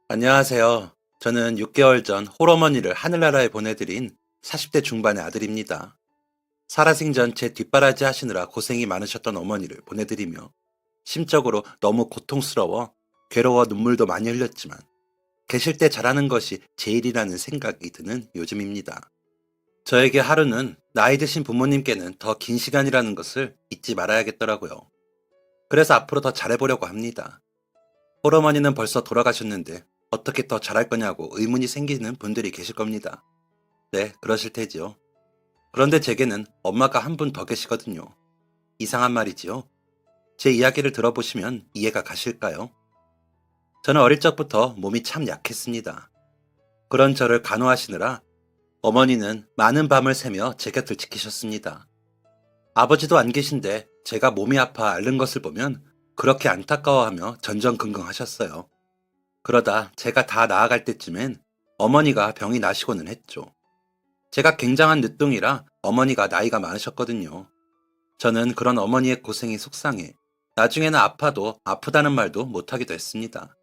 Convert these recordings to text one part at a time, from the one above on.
안녕하세요. 저는 6개월 전 홀어머니를 하늘나라에 보내드린 40대 중반의 아들입니다. 살아생전 제 뒷바라지 하시느라 고생이 많으셨던 어머니를 보내드리며 심적으로 너무 고통스러워 괴로워 눈물도 많이 흘렸지만 계실 때 잘하는 것이 제일이라는 생각이 드는 요즘입니다. 저에게 하루는 나이 드신 부모님께는 더 긴 시간이라는 것을 잊지 말아야겠더라고요. 그래서 앞으로 더 잘해보려고 합니다. 홀어머니는 벌써 돌아가셨는데 어떻게 더 잘할 거냐고 의문이 생기는 분들이 계실 겁니다. 네, 그러실 테지요. 그런데 제게는 엄마가 한 분 더 계시거든요. 이상한 말이지요. 제 이야기를 들어보시면 이해가 가실까요? 저는 어릴 적부터 몸이 참 약했습니다. 그런 저를 간호하시느라 어머니는 많은 밤을 새며 제 곁을 지키셨습니다. 아버지도 안 계신데 제가 몸이 아파 앓는 것을 보면 그렇게 안타까워하며 전전긍긍하셨어요. 그러다 제가 다 나아갈 때쯤엔 어머니가 병이 나시고는 했죠. 제가 굉장한 늦둥이라 어머니가 나이가 많으셨거든요. 저는 그런 어머니의 고생이 속상해 나중에는 아파도 아프다는 말도 못하기도 했습니다.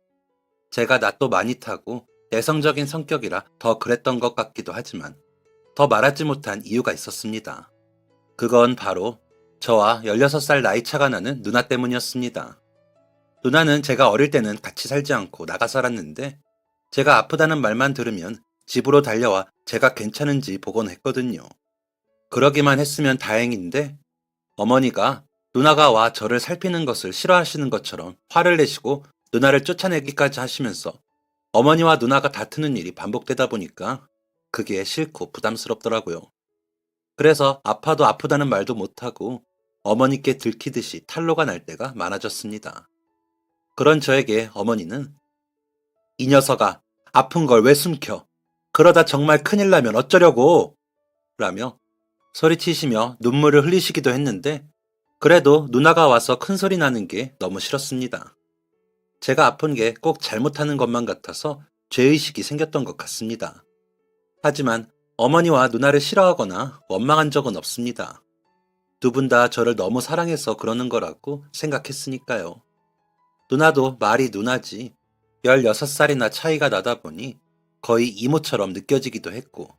제가 낯도 많이 타고 내성적인 성격이라 더 그랬던 것 같기도 하지만 더 말하지 못한 이유가 있었습니다. 그건 바로 저와 16살 나이 차가 나는 누나 때문이었습니다. 누나는 제가 어릴 때는 같이 살지 않고 나가 살았는데 제가 아프다는 말만 들으면 집으로 달려와 제가 괜찮은지 보곤 했거든요. 그러기만 했으면 다행인데 어머니가 누나가 와 저를 살피는 것을 싫어하시는 것처럼 화를 내시고 누나를 쫓아내기까지 하시면서 어머니와 누나가 다투는 일이 반복되다 보니까 그게 싫고 부담스럽더라고요. 그래서 아파도 아프다는 말도 못하고 어머니께 들키듯이 탈로가 날 때가 많아졌습니다. 그런 저에게 어머니는 이 녀석아, 아픈 걸 왜 숨겨? 그러다 정말 큰일 나면 어쩌려고? 라며 소리치시며 눈물을 흘리시기도 했는데 그래도 누나가 와서 큰 소리 나는 게 너무 싫었습니다. 제가 아픈 게 꼭 잘못하는 것만 같아서 죄의식이 생겼던 것 같습니다. 하지만 어머니와 누나를 싫어하거나 원망한 적은 없습니다. 두 분 다 저를 너무 사랑해서 그러는 거라고 생각했으니까요. 누나도 말이 누나지 16살이나 차이가 나다 보니 거의 이모처럼 느껴지기도 했고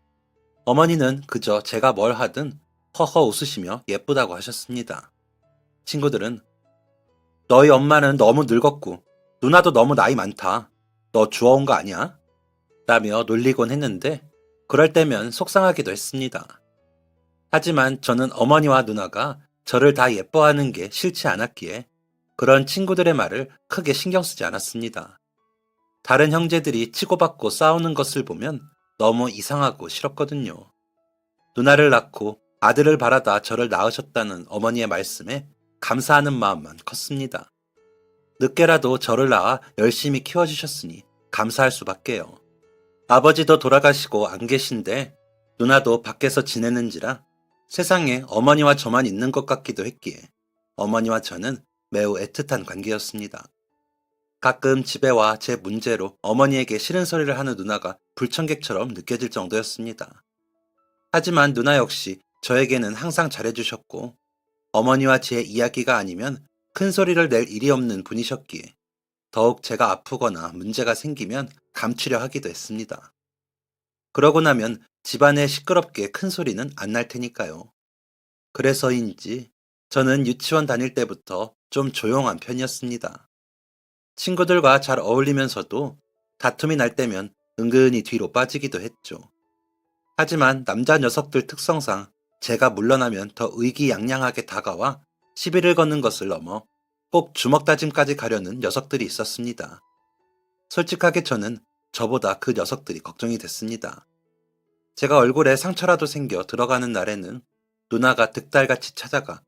어머니는 그저 제가 뭘 하든 허허 웃으시며 예쁘다고 하셨습니다. 친구들은 너희 엄마는 너무 늙었고 누나도 너무 나이 많다. 너 주워온 거 아니야? 라며 놀리곤 했는데 그럴 때면 속상하기도 했습니다. 하지만 저는 어머니와 누나가 저를 다 예뻐하는 게 싫지 않았기에 그런 친구들의 말을 크게 신경 쓰지 않았습니다. 다른 형제들이 치고받고 싸우는 것을 보면 너무 이상하고 싫었거든요. 누나를 낳고 아들을 바라다 저를 낳으셨다는 어머니의 말씀에 감사하는 마음만 컸습니다. 늦게라도 저를 낳아 열심히 키워주셨으니 감사할 수밖에요. 아버지도 돌아가시고 안 계신데 누나도 밖에서 지내는지라 세상에 어머니와 저만 있는 것 같기도 했기에 어머니와 저는 매우 애틋한 관계였습니다. 가끔 집에 와 제 문제로 어머니에게 싫은 소리를 하는 누나가 불청객처럼 느껴질 정도였습니다. 하지만 누나 역시 저에게는 항상 잘해주셨고 어머니와 제 이야기가 아니면 큰 소리를 낼 일이 없는 분이셨기에 더욱 제가 아프거나 문제가 생기면 감추려 하기도 했습니다. 그러고 나면 집안에 시끄럽게 큰 소리는 안 날 테니까요. 그래서인지 저는 유치원 다닐 때부터 좀 조용한 편이었습니다. 친구들과 잘 어울리면서도 다툼이 날 때면 은근히 뒤로 빠지기도 했죠. 하지만 남자 녀석들 특성상 제가 물러나면 더 의기양양하게 다가와 시비를 거는 것을 넘어 꼭 주먹다짐까지 가려는 녀석들이 있었습니다. 솔직하게 저는 저보다 그 녀석들이 걱정이 됐습니다. 제가 얼굴에 상처라도 생겨 들어가는 날에는 누나가 득달같이 찾아가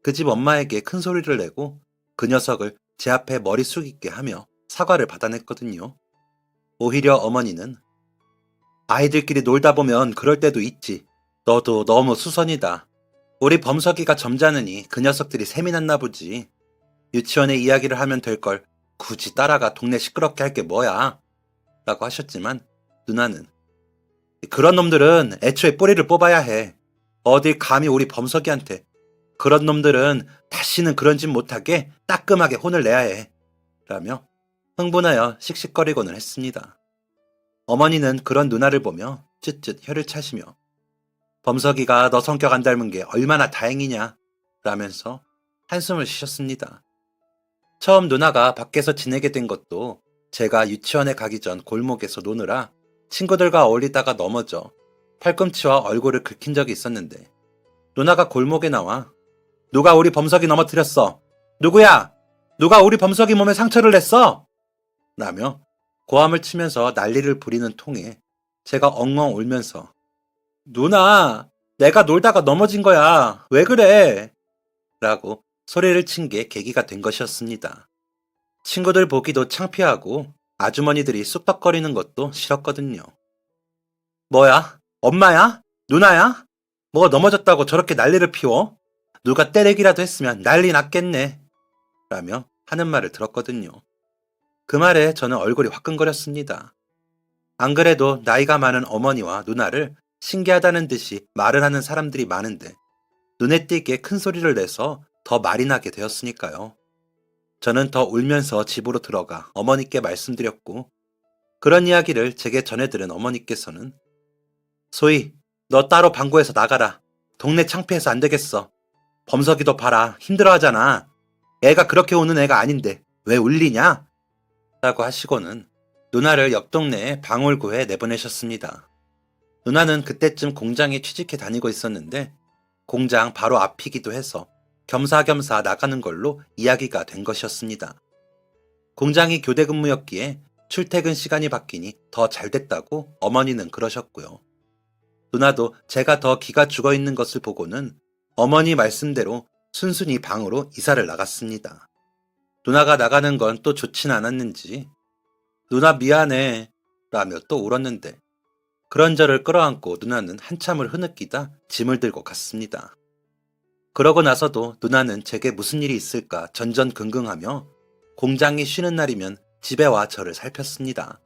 그 집 엄마에게 큰 소리를 내고 그 녀석을 제 앞에 머리 숙이게 하며 사과를 받아냈거든요. 오히려 어머니는 아이들끼리 놀다 보면 그럴 때도 있지. 너도 너무 수선이다. 우리 범석이가 점잖으니 그 녀석들이 셈이 났나 보지. 유치원에 이야기를 하면 될 걸 굳이 따라가 동네 시끄럽게 할 게 뭐야? 라고 하셨지만 누나는 그런 놈들은 애초에 뿌리를 뽑아야 해. 어딜 감히 우리 범석이한테. 그런 놈들은 다시는 그런 짓 못하게 따끔하게 혼을 내야 해. 라며 흥분하여 씩씩거리고는 했습니다. 어머니는 그런 누나를 보며 쯧쯧 혀를 차시며 범석이가 너 성격 안 닮은 게 얼마나 다행이냐 라면서 한숨을 쉬셨습니다. 처음 누나가 밖에서 지내게 된 것도 제가 유치원에 가기 전 골목에서 노느라 친구들과 어울리다가 넘어져 팔꿈치와 얼굴을 긁힌 적이 있었는데 누나가 골목에 나와 누가 우리 범석이 넘어뜨렸어? 누구야? 누가 우리 범석이 몸에 상처를 냈어? 라며 고함을 치면서 난리를 부리는 통에 제가 엉엉 울면서 누나, 내가 놀다가 넘어진 거야. 왜 그래? 라고 소리를 친 게 계기가 된 것이었습니다. 친구들 보기도 창피하고 아주머니들이 쑥덕거리는 것도 싫었거든요. 뭐야? 엄마야? 누나야? 뭐가 넘어졌다고 저렇게 난리를 피워? 누가 때리기라도 했으면 난리 났겠네. 라며 하는 말을 들었거든요. 그 말에 저는 얼굴이 화끈거렸습니다. 안 그래도 나이가 많은 어머니와 누나를 신기하다는 듯이 말을 하는 사람들이 많은데 눈에 띄게 큰 소리를 내서 더 말이 나게 되었으니까요. 저는 더 울면서 집으로 들어가 어머니께 말씀드렸고 그런 이야기를 제게 전해들은 어머니께서는 소희, 너 따로 방구에서 나가라. 동네 창피해서 안 되겠어. 범석이도 봐라. 힘들어하잖아. 애가 그렇게 우는 애가 아닌데 왜 울리냐? 라고 하시고는 누나를 옆 동네에 방울구에 내보내셨습니다. 누나는 그때쯤 공장에 취직해 다니고 있었는데 공장 바로 앞이기도 해서 겸사겸사 나가는 걸로 이야기가 된 것이었습니다. 공장이 교대 근무였기에 출퇴근 시간이 바뀌니 더 잘 됐다고 어머니는 그러셨고요. 누나도 제가 더 기가 죽어 있는 것을 보고는 어머니 말씀대로 순순히 방으로 이사를 나갔습니다. 누나가 나가는 건 또 좋진 않았는지 누나 미안해 라며 또 울었는데 그런 저를 끌어안고 누나는 한참을 흐느끼다 짐을 들고 갔습니다. 그러고 나서도 누나는 제게 무슨 일이 있을까 전전긍긍하며 공장이 쉬는 날이면 집에 와 저를 살폈습니다.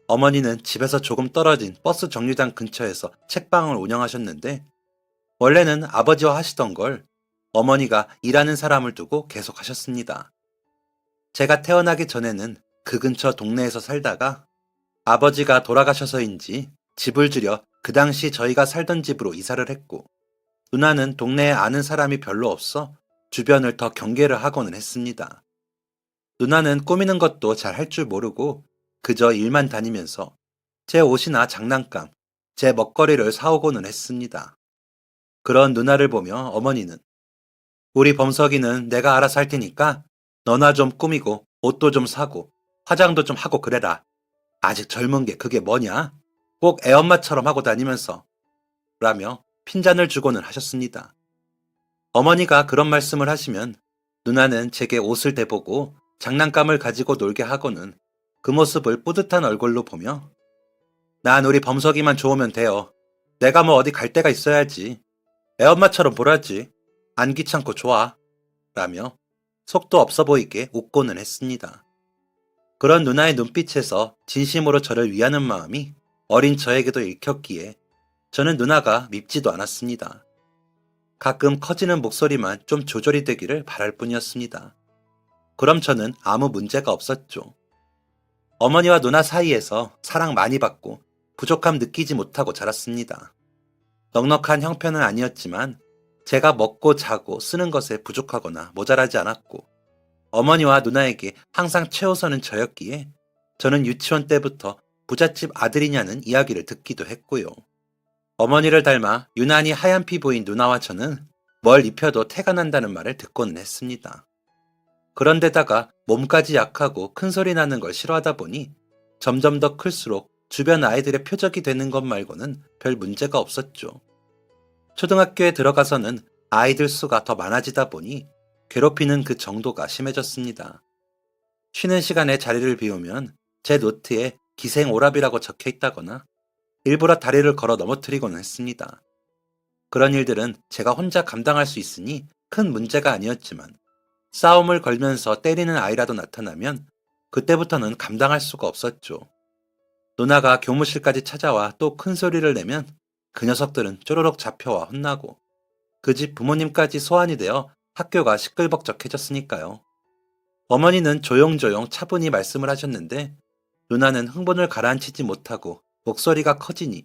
어머니는 집에서 조금 떨어진 버스 정류장 근처에서 책방을 운영하셨는데 원래는 아버지와 하시던 걸 어머니가 일하는 사람을 두고 계속 하셨습니다. 제가 태어나기 전에는 그 근처 동네에서 살다가 아버지가 돌아가셔서인지 집을 줄여 그 당시 저희가 살던 집으로 이사를 했고 누나는 동네에 아는 사람이 별로 없어 주변을 더 경계를 하고는 했습니다. 누나는 꾸미는 것도 잘 할 줄 모르고 그저 일만 다니면서 제 옷이나 장난감, 제 먹거리를 사오고는 했습니다. 그런 누나를 보며 어머니는 우리 범석이는 내가 알아서 할 테니까 너나 좀 꾸미고 옷도 좀 사고 화장도 좀 하고 그래라. 아직 젊은 게 그게 뭐냐? 꼭 애엄마처럼 하고 다니면서 라며 핀잔을 주고는 하셨습니다. 어머니가 그런 말씀을 하시면 누나는 제게 옷을 대보고 장난감을 가지고 놀게 하고는 그 모습을 뿌듯한 얼굴로 보며 난 우리 범석이만 좋으면 돼요. 내가 뭐 어디 갈 데가 있어야지. 애엄마처럼 보라지. 안 귀찮고 좋아. 라며 속도 없어 보이게 웃고는 했습니다. 그런 누나의 눈빛에서 진심으로 저를 위하는 마음이 어린 저에게도 읽혔기에 저는 누나가 밉지도 않았습니다. 가끔 커지는 목소리만 좀 조절이 되기를 바랄 뿐이었습니다. 그럼 저는 아무 문제가 없었죠. 어머니와 누나 사이에서 사랑 많이 받고 부족함 느끼지 못하고 자랐습니다. 넉넉한 형편은 아니었지만 제가 먹고 자고 쓰는 것에 부족하거나 모자라지 않았고 어머니와 누나에게 항상 최우선은 저였기에 저는 유치원 때부터 부잣집 아들이냐는 이야기를 듣기도 했고요. 어머니를 닮아 유난히 하얀 피부인 누나와 저는 뭘 입혀도 태가 난다는 말을 듣고는 했습니다. 그런데다가 몸까지 약하고 큰 소리 나는 걸 싫어하다 보니 점점 더 클수록 주변 아이들의 표적이 되는 것 말고는 별 문제가 없었죠. 초등학교에 들어가서는 아이들 수가 더 많아지다 보니 괴롭히는 그 정도가 심해졌습니다. 쉬는 시간에 자리를 비우면 제 노트에 기생 오랍이라고 적혀 있다거나 일부러 다리를 걸어 넘어뜨리곤 했습니다. 그런 일들은 제가 혼자 감당할 수 있으니 큰 문제가 아니었지만 싸움을 걸면서 때리는 아이라도 나타나면 그때부터는 감당할 수가 없었죠. 누나가 교무실까지 찾아와 또 큰 소리를 내면 그 녀석들은 쪼르륵 잡혀와 혼나고 그 집 부모님까지 소환이 되어 학교가 시끌벅적해졌으니까요. 어머니는 조용조용 차분히 말씀을 하셨는데 누나는 흥분을 가라앉히지 못하고 목소리가 커지니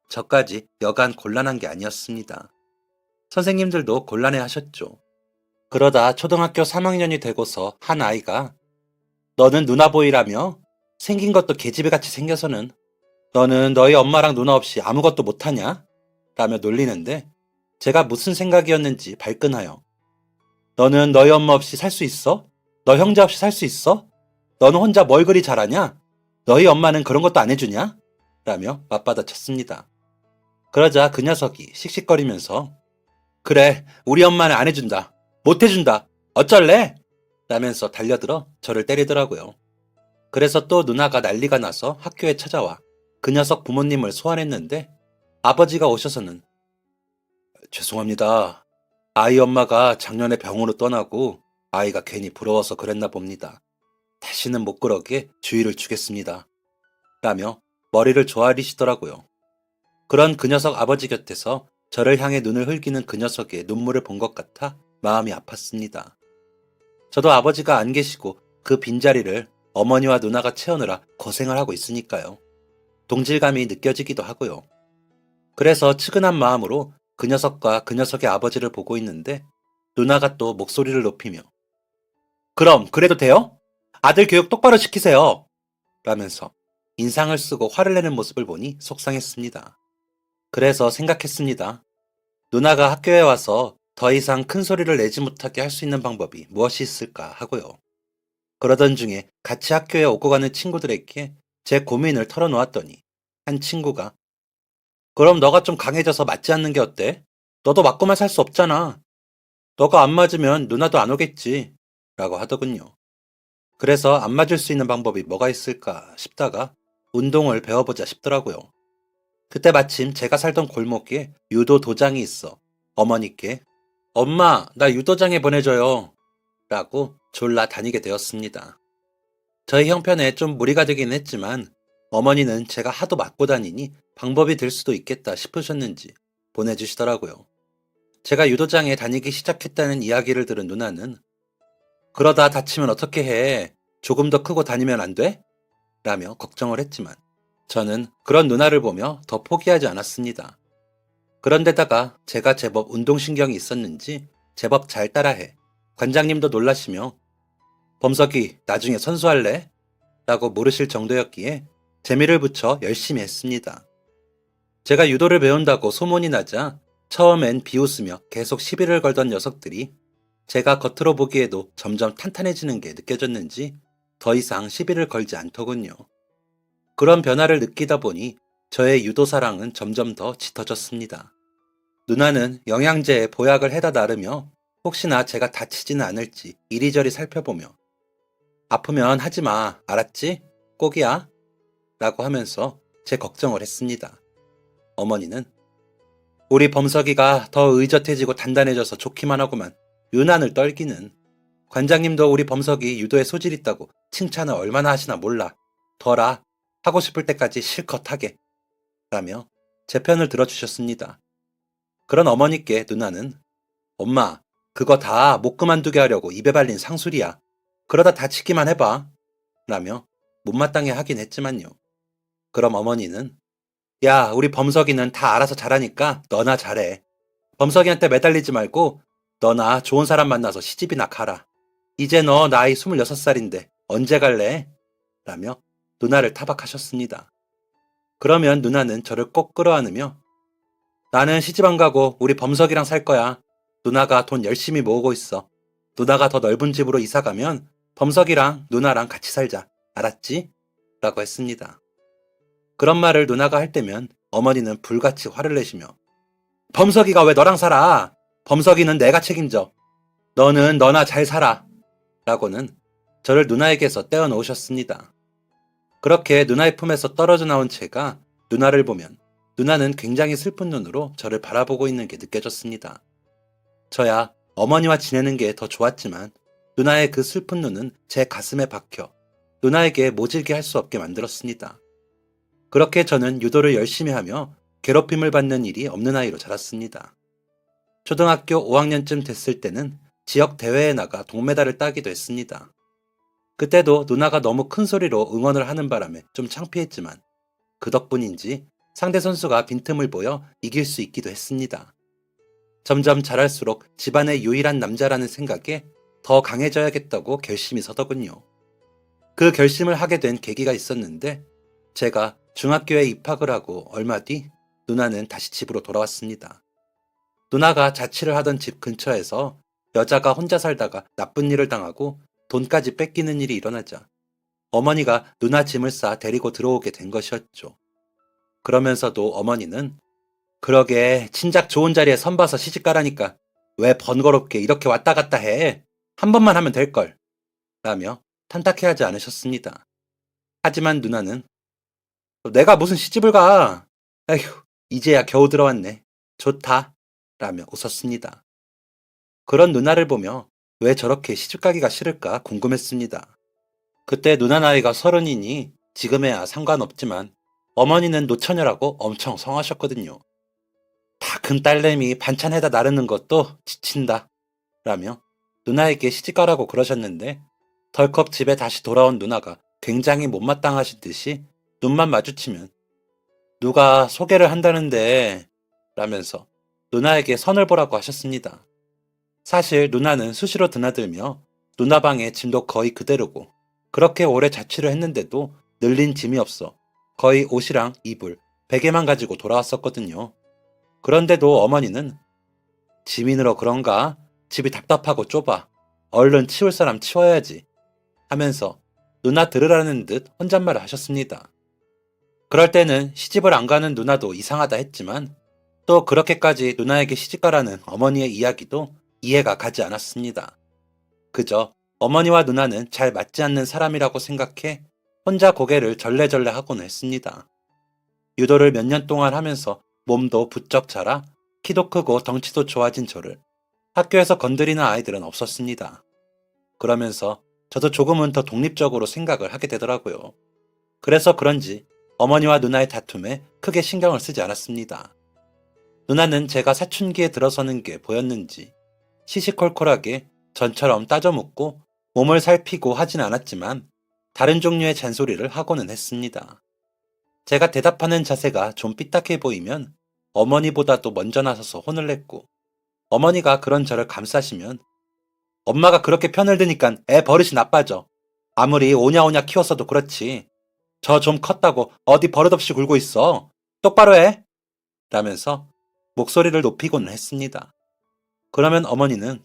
저까지 여간 곤란한 게 아니었습니다. 선생님들도 곤란해 하셨죠. 그러다 초등학교 3학년이 되고서 한 아이가 너는 누나 보이라며? 생긴 것도 계집애같이 생겨서는 너는 너희 엄마랑 누나 없이 아무것도 못하냐? 라며 놀리는데 제가 무슨 생각이었는지 발끈하여 너는 너희 엄마 없이 살 수 있어? 너 형제 없이 살 수 있어? 너는 혼자 뭘 그리 잘하냐? 너희 엄마는 그런 것도 안 해주냐? 라며 맞받아쳤습니다. 그러자 그 녀석이 씩씩거리면서 그래, 우리 엄마는 안 해준다. 못 해준다. 어쩔래? 라면서 달려들어 저를 때리더라고요. 그래서 또 누나가 난리가 나서 학교에 찾아와 그 녀석 부모님을 소환했는데 아버지가 오셔서는 죄송합니다. 아이 엄마가 작년에 병으로 떠나고 아이가 괜히 부러워서 그랬나 봅니다. 다시는 못 그러게 주의를 주겠습니다. 라며 머리를 조아리시더라고요. 그런 그 녀석 아버지 곁에서 저를 향해 눈을 흘기는 그 녀석의 눈물을 본 것 같아 마음이 아팠습니다. 저도 아버지가 안 계시고 그 빈자리를 어머니와 누나가 채우느라 고생을 하고 있으니까요. 동질감이 느껴지기도 하고요. 그래서 측은한 마음으로 그 녀석과 그 녀석의 아버지를 보고 있는데 누나가 또 목소리를 높이며 그럼 그래도 돼요? 아들 교육 똑바로 시키세요. 라면서 인상을 쓰고 화를 내는 모습을 보니 속상했습니다. 그래서 생각했습니다. 누나가 학교에 와서 더 이상 큰 소리를 내지 못하게 할 수 있는 방법이 무엇이 있을까 하고요. 그러던 중에 같이 학교에 오고 가는 친구들에게 제 고민을 털어놓았더니 한 친구가 그럼 너가 좀 강해져서 맞지 않는 게 어때? 너도 맞고만 살 수 없잖아. 너가 안 맞으면 누나도 안 오겠지. 라고 하더군요. 그래서 안 맞을 수 있는 방법이 뭐가 있을까 싶다가 운동을 배워보자 싶더라고요. 그때 마침 제가 살던 골목에 유도 도장이 있어 어머니께 엄마, 나 유도장에 보내줘요. 라고 졸라 다니게 되었습니다. 저희 형편에 좀 무리가 되긴 했지만 어머니는 제가 하도 맞고 다니니 방법이 될 수도 있겠다 싶으셨는지 보내주시더라고요. 제가 유도장에 다니기 시작했다는 이야기를 들은 누나는 그러다 다치면 어떻게 해? 조금 더 크고 다니면 안 돼? 라며 걱정을 했지만 저는 그런 누나를 보며 더 포기하지 않았습니다. 그런데다가 제가 제법 운동신경이 있었는지 제법 잘 따라해 관장님도 놀라시며 범석이 나중에 선수할래? 라고 물으실 정도였기에 재미를 붙여 열심히 했습니다. 제가 유도를 배운다고 소문이 나자 처음엔 비웃으며 계속 시비를 걸던 녀석들이 제가 겉으로 보기에도 점점 탄탄해지는 게 느껴졌는지 더 이상 시비를 걸지 않더군요. 그런 변화를 느끼다 보니 저의 유도 사랑은 점점 더 짙어졌습니다. 누나는 영양제에 보약을 해다 나르며 혹시나 제가 다치지는 않을지 이리저리 살펴보며 아프면 하지 마, 알았지? 꼭이야? 라고 하면서 제 걱정을 했습니다. 어머니는 우리 범석이가 더 의젓해지고 단단해져서 좋기만 하구만 유난을 떨기는 관장님도 우리 범석이 유도에 소질 있다고 칭찬을 얼마나 하시나 몰라 덜아 하고 싶을 때까지 실컷 하게 라며 제 편을 들어주셨습니다. 그런 어머니께 누나는 엄마 그거 다 못 그만두게 하려고 입에 발린 상술이야. 그러다 다치기만 해봐 라며 못마땅해 하긴 했지만요. 그럼 어머니는 야 우리 범석이는 다 알아서 잘하니까 너나 잘해. 범석이한테 매달리지 말고 너나 좋은 사람 만나서 시집이나 가라. 이제 너 나이 26살인데 언제 갈래? 라며 누나를 타박하셨습니다. 그러면 누나는 저를 꼭 끌어안으며 나는 시집 안 가고 우리 범석이랑 살 거야. 누나가 돈 열심히 모으고 있어. 누나가 더 넓은 집으로 이사 가면 범석이랑 누나랑 같이 살자. 알았지? 라고 했습니다. 그런 말을 누나가 할 때면 어머니는 불같이 화를 내시며 범석이가 왜 너랑 살아? 범석이는 내가 책임져. 너는 너나 잘 살아. 라고는 저를 누나에게서 떼어놓으셨습니다. 그렇게 누나의 품에서 떨어져 나온 제가 누나를 보면 누나는 굉장히 슬픈 눈으로 저를 바라보고 있는 게 느껴졌습니다. 저야 어머니와 지내는 게 더 좋았지만 누나의 그 슬픈 눈은 제 가슴에 박혀 누나에게 모질게 할 수 없게 만들었습니다. 그렇게 저는 유도를 열심히 하며 괴롭힘을 받는 일이 없는 아이로 자랐습니다. 초등학교 5학년쯤 됐을 때는 지역 대회에 나가 동메달을 따기도 했습니다. 그때도 누나가 너무 큰 소리로 응원을 하는 바람에 좀 창피했지만 그 덕분인지 상대 선수가 빈틈을 보여 이길 수 있기도 했습니다. 점점 자랄수록 집안의 유일한 남자라는 생각에 더 강해져야겠다고 결심이 서더군요. 그 결심을 하게 된 계기가 있었는데 제가 중학교에 입학을 하고 얼마 뒤 누나는 다시 집으로 돌아왔습니다. 누나가 자취를 하던 집 근처에서 여자가 혼자 살다가 나쁜 일을 당하고 돈까지 뺏기는 일이 일어나자 어머니가 누나 짐을 싸 데리고 들어오게 된 것이었죠. 그러면서도 어머니는 그러게 진작 좋은 자리에 선봐서 시집가라니까 왜 번거롭게 이렇게 왔다 갔다 해. 한 번만 하면 될걸. 라며 탄탁해하지 않으셨습니다. 하지만 누나는 내가 무슨 시집을 가. 에휴, 이제야 겨우 들어왔네. 좋다. 라며 웃었습니다. 그런 누나를 보며 왜 저렇게 시집가기가 싫을까 궁금했습니다. 그때 누나 나이가 30이니 지금에야 상관없지만 어머니는 노처녀라고 엄청 성하셨거든요. 다 큰 딸내미 반찬 해다 나르는 것도 지친다. 라며 누나에게 시집가라고 그러셨는데 덜컥 집에 다시 돌아온 누나가 굉장히 못마땅하신 듯이 눈만 마주치면 누가 소개를 한다는데 라면서 누나에게 선을 보라고 하셨습니다. 사실 누나는 수시로 드나들며 누나 방의 짐도 거의 그대로고 그렇게 오래 자취를 했는데도 늘린 짐이 없어 거의 옷이랑 이불, 베개만 가지고 돌아왔었거든요. 그런데도 어머니는 짐이 늘어 그런가? 집이 답답하고 좁아. 얼른 치울 사람 치워야지. 하면서 누나 들으라는 듯 혼잣말을 하셨습니다. 그럴 때는 시집을 안 가는 누나도 이상하다 했지만 또 그렇게까지 누나에게 시집가라는 어머니의 이야기도 이해가 가지 않았습니다. 그저 어머니와 누나는 잘 맞지 않는 사람이라고 생각해 혼자 고개를 절레절레 하곤 했습니다. 유도를 몇 년 동안 하면서 몸도 부쩍 자라 키도 크고 덩치도 좋아진 저를 학교에서 건드리는 아이들은 없었습니다. 그러면서 저도 조금은 더 독립적으로 생각을 하게 되더라고요. 그래서 그런지 어머니와 누나의 다툼에 크게 신경을 쓰지 않았습니다. 누나는 제가 사춘기에 들어서는 게 보였는지 시시콜콜하게 전처럼 따져 묻고 몸을 살피고 하진 않았지만 다른 종류의 잔소리를 하고는 했습니다. 제가 대답하는 자세가 좀 삐딱해 보이면 어머니보다도 먼저 나서서 혼을 냈고 어머니가 그런 저를 감싸시면 엄마가 그렇게 편을 드니까 애 버릇이 나빠져. 아무리 오냐오냐 키웠어도 그렇지. 저 좀 컸다고 어디 버릇없이 굴고 있어. 똑바로 해. 라면서 목소리를 높이고는 했습니다. 그러면 어머니는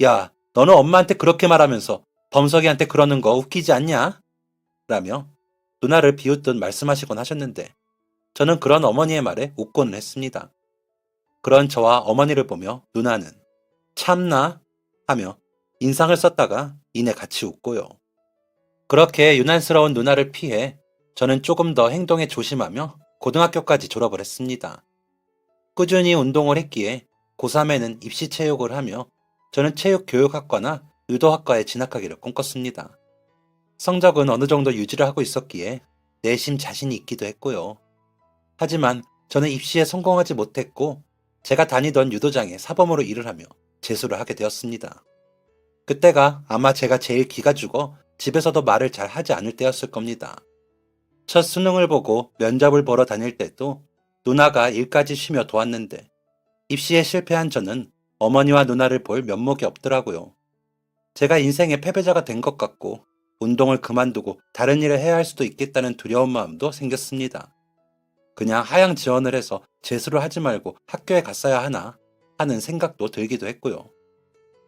야, 너는 엄마한테 그렇게 말하면서 범석이한테 그러는 거 웃기지 않냐? 라며 누나를 비웃듯 말씀하시곤 하셨는데 저는 그런 어머니의 말에 웃고는 했습니다. 그런 저와 어머니를 보며 누나는 참나 하며 인상을 썼다가 이내 같이 웃고요. 그렇게 유난스러운 누나를 피해 저는 조금 더 행동에 조심하며 고등학교까지 졸업을 했습니다. 꾸준히 운동을 했기에 고3에는 입시체육을 하며 저는 체육교육학과나 유도학과에 진학하기를 꿈꿨습니다. 성적은 어느 정도 유지를 하고 있었기에 내심 자신이 있기도 했고요. 하지만 저는 입시에 성공하지 못했고 제가 다니던 유도장에 사범으로 일을 하며 재수를 하게 되었습니다. 그때가 아마 제가 제일 기가 죽어 집에서도 말을 잘 하지 않을 때였을 겁니다. 첫 수능을 보고 면접을 보러 다닐 때도 누나가 일까지 쉬며 도왔는데 입시에 실패한 저는 어머니와 누나를 볼 면목이 없더라고요. 제가 인생의 패배자가 된 것 같고 운동을 그만두고 다른 일을 해야 할 수도 있겠다는 두려운 마음도 생겼습니다. 그냥 하향 지원을 해서 재수를 하지 말고 학교에 갔어야 하나 하는 생각도 들기도 했고요.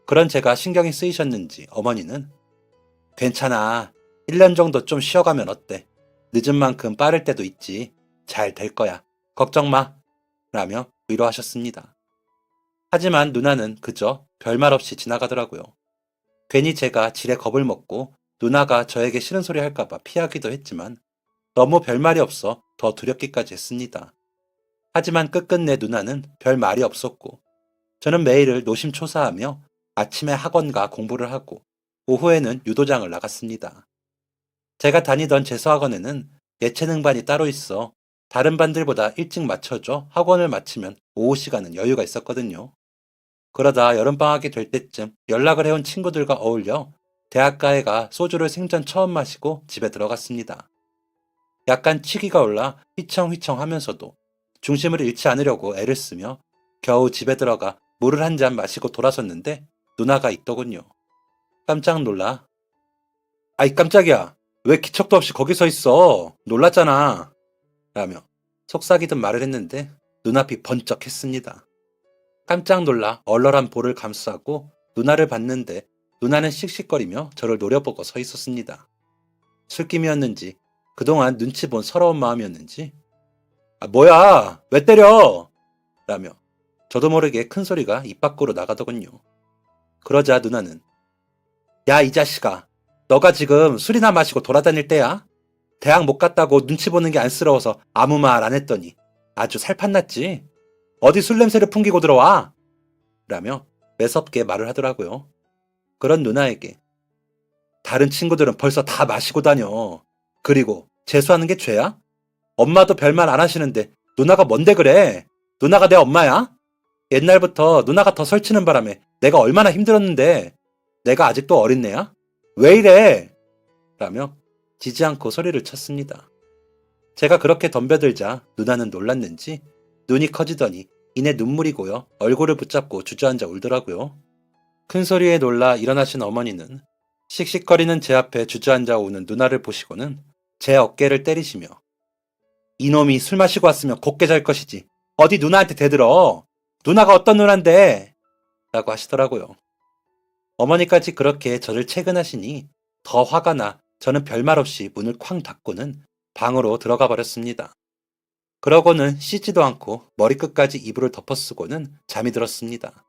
그런 제가 신경이 쓰이셨는지 어머니는 괜찮아. 1년 정도 좀 쉬어가면 어때? 늦은 만큼 빠를 때도 있지. 잘 될 거야. 걱정 마. 라며 위로하셨습니다. 하지만 누나는 그저 별말 없이 지나가더라고요. 괜히 제가 지레 겁을 먹고 누나가 저에게 싫은 소리 할까봐 피하기도 했지만 너무 별말이 없어 더 두렵기까지 했습니다. 하지만 끝끝내 누나는 별 말이 없었고 저는 매일을 노심초사하며 아침에 학원과 공부를 하고 오후에는 유도장을 나갔습니다. 제가 다니던 재수학원에는 예체능반이 따로 있어 다른 반들보다 일찍 마쳐줘 학원을 마치면 오후 시간은 여유가 있었거든요. 그러다 여름방학이 될 때쯤 연락을 해온 친구들과 어울려 대학가에 가 소주를 생전 처음 마시고 집에 들어갔습니다. 약간 치기가 올라 휘청휘청 하면서도 중심을 잃지 않으려고 애를 쓰며 겨우 집에 들어가 물을 한 잔 마시고 돌아섰는데 누나가 있더군요. 깜짝 놀라 아이 깜짝이야. 왜 기척도 없이 거기 서 있어? 놀랐잖아. 라며 속삭이듯 말을 했는데 눈앞이 번쩍했습니다. 깜짝 놀라 얼얼한 볼을 감싸고 누나를 봤는데 누나는 씩씩거리며 저를 노려보고 서 있었습니다. 술김이었는지 그동안 눈치 본 서러운 마음이었는지 뭐야 왜 때려? 라며 저도 모르게 큰 소리가 입 밖으로 나가더군요. 그러자 누나는 야 이 자식아 너가 지금 술이나 마시고 돌아다닐 때야? 대학 못 갔다고 눈치 보는 게 안쓰러워서 아무 말 안 했더니 아주 살판났지? 어디 술 냄새를 풍기고 들어와? 라며 매섭게 말을 하더라고요. 그런 누나에게 다른 친구들은 벌써 다 마시고 다녀. 그리고 재수하는 게 죄야? 엄마도 별말 안 하시는데 누나가 뭔데 그래? 누나가 내 엄마야? 옛날부터 누나가 더 설치는 바람에 내가 얼마나 힘들었는데 내가 아직도 어린애야? 왜 이래? 라며 지지 않고 소리를 쳤습니다. 제가 그렇게 덤벼들자 누나는 놀랐는지 눈이 커지더니 이내 눈물이 고여 얼굴을 붙잡고 주저앉아 울더라고요. 큰 소리에 놀라 일어나신 어머니는 씩씩거리는 제 앞에 주저앉아 오는 누나를 보시고는 제 어깨를 때리시며 이놈이 술 마시고 왔으면 곱게 잘 것이지 어디 누나한테 대들어. 누나가 어떤 누나인데? 라고 하시더라고요. 어머니까지 그렇게 저를 채근하시니 더 화가 나 저는 별말 없이 문을 쾅 닫고는 방으로 들어가 버렸습니다. 그러고는 씻지도 않고 머리끝까지 이불을 덮어쓰고는 잠이 들었습니다.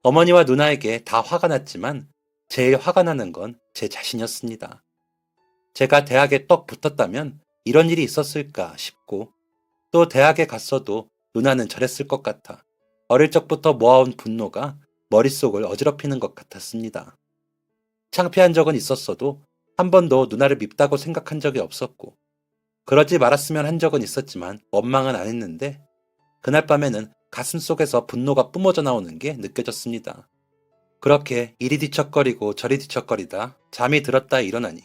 어머니와 누나에게 다 화가 났지만 제일 화가 나는 건 제 자신이었습니다. 제가 대학에 떡 붙었다면 이런 일이 있었을까 싶고 또 대학에 갔어도 누나는 저랬을 것 같아 어릴 적부터 모아온 분노가 머릿속을 어지럽히는 것 같았습니다. 창피한 적은 있었어도 한 번도 누나를 밉다고 생각한 적이 없었고 그러지 말았으면 한 적은 있었지만 원망은 안 했는데 그날 밤에는 가슴속에서 분노가 뿜어져 나오는 게 느껴졌습니다. 그렇게 이리 뒤척거리고 저리 뒤척거리다 잠이 들었다 일어나니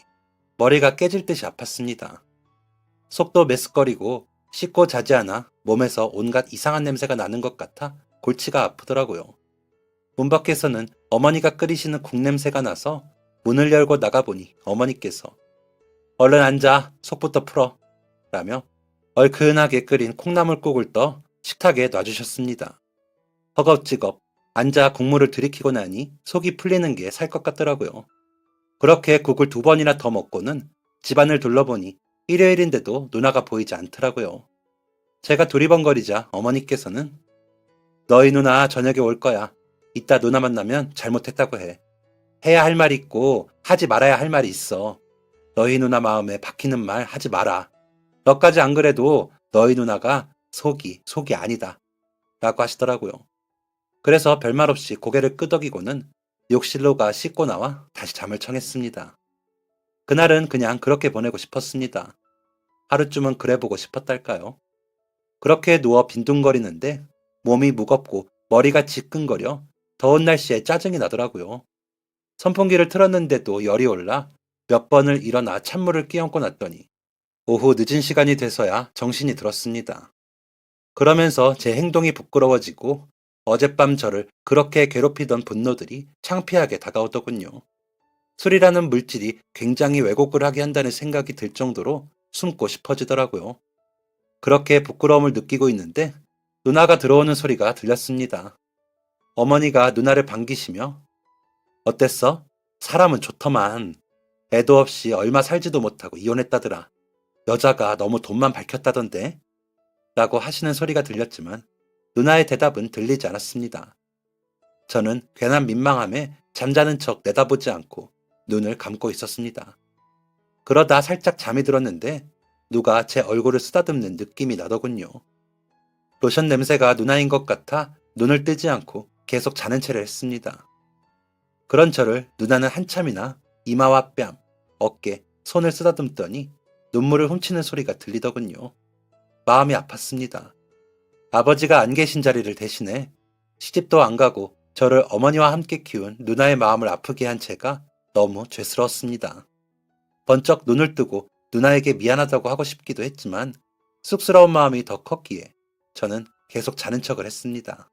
머리가 깨질 듯이 아팠습니다. 속도 메스꺼리고 씻고 자지 않아 몸에서 온갖 이상한 냄새가 나는 것 같아 골치가 아프더라고요. 문 밖에서는 어머니가 끓이시는 국 냄새가 나서 문을 열고 나가보니 어머니께서 얼른 앉아 속부터 풀어 라며 얼큰하게 끓인 콩나물국을 떠 식탁에 놔주셨습니다. 허겁지겁 앉아 국물을 들이키고 나니 속이 풀리는 게 살 것 같더라고요. 그렇게 국을 2번이나 더 먹고는 집안을 둘러보니 일요일인데도 누나가 보이지 않더라고요. 제가 두리번거리자 어머니께서는 너희 누나 저녁에 올 거야. 이따 누나 만나면 잘못했다고 해. 해야 할 말이 있고 하지 말아야 할 말이 있어. 너희 누나 마음에 박히는 말 하지 마라. 너까지 안 그래도 너희 누나가 속이 아니다. 라고 하시더라고요. 그래서 별말 없이 고개를 끄덕이고는 욕실로 가 씻고 나와 다시 잠을 청했습니다. 그날은 그냥 그렇게 보내고 싶었습니다. 하루쯤은 그래 보고 싶었달까요? 그렇게 누워 빈둥거리는데 몸이 무겁고 머리가 지끈거려 더운 날씨에 짜증이 나더라고요. 선풍기를 틀었는데도 열이 올라 몇 번을 일어나 찬물을 끼얹고 났더니 오후 늦은 시간이 돼서야 정신이 들었습니다. 그러면서 제 행동이 부끄러워지고 어젯밤 저를 그렇게 괴롭히던 분노들이 창피하게 다가오더군요. 술이라는 물질이 굉장히 왜곡을 하게 한다는 생각이 들 정도로 숨고 싶어지더라고요. 그렇게 부끄러움을 느끼고 있는데 누나가 들어오는 소리가 들렸습니다. 어머니가 누나를 반기시며 어땠어? 사람은 좋더만. 애도 없이 얼마 살지도 못하고 이혼했다더라. 여자가 너무 돈만 밝혔다던데? 라고 하시는 소리가 들렸지만 누나의 대답은 들리지 않았습니다. 저는 괜한 민망함에 잠자는 척 내다보지 않고 눈을 감고 있었습니다. 그러다 살짝 잠이 들었는데 누가 제 얼굴을 쓰다듬는 느낌이 나더군요. 로션 냄새가 누나인 것 같아 눈을 뜨지 않고 계속 자는 채를 했습니다. 그런 저를 누나는 한참이나 이마와 뺨, 어깨, 손을 쓰다듬더니 눈물을 훔치는 소리가 들리더군요. 마음이 아팠습니다. 아버지가 안 계신 자리를 대신해 시집도 안 가고 저를 어머니와 함께 키운 누나의 마음을 아프게 한 제가 너무 죄스러웠습니다. 번쩍 눈을 뜨고 누나에게 미안하다고 하고 싶기도 했지만 쑥스러운 마음이 더 컸기에 저는 계속 자는 척을 했습니다.